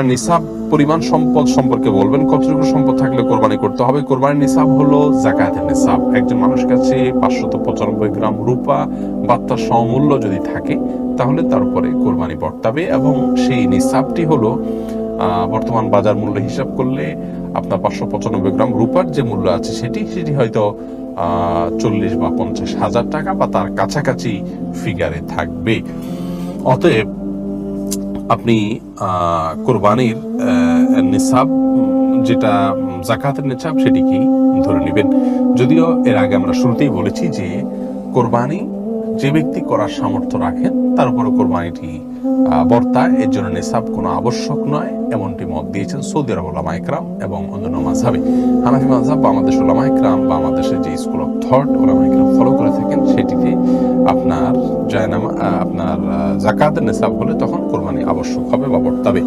নিসাব পরিমাণ সম্পদ সম্পর্কে বলবেন, কতটুকু সম্পদ থাকলে কোরবানি করতে হবে। কোরবানির নিসাব হলো যাকাতের নিসাব। একজন মানুষের কাছে 595 গ্রাম রূপা বা তার সমমূল্য যদি থাকে তাহলে তার উপরে কোরবানি বর্তাবে, এবং সেই নিসাবটি হলো বর্তমান বাজার মূল্য হিসাব করলে আপনার 595 গ্রাম রূপার যে মূল্য আছে সেটি হয়তো 40 বা 50 হাজার টাকা বা তার কাছাকাছি ফিগারে থাকবে। অতএব আপনি কোরবানির নিসাব যেটা যাকাতের নিসাব সেটিকেই ধরে নেবেন। যদিও এর আগে আমরা শুরুতেই বলেছি যে কোরবানি যে ব্যক্তি করার সামর্থ্য রাখেন তার উপরে কোরবানিটি বর্তায়, এর জন্য নিসাব কোনো আবশ্যক নয়, এমনটি মত দিয়েছেন সৌদি আরব উলামায়ে কেরাম এবং অন্যান্য মাযহাবে। হানাফি মাযহাব বা বাংলাদেশ উলামায়ে কেরাম বা বাংলাদেশের যে স্কুল অফ থট উলামায়ে কেরাম ফলো করে থাকেন সেটিতে আপনার আপনার যাকাতের নিসাব হলে তখন কোরবানি আবশ্যক হবে বা বর্তাবে।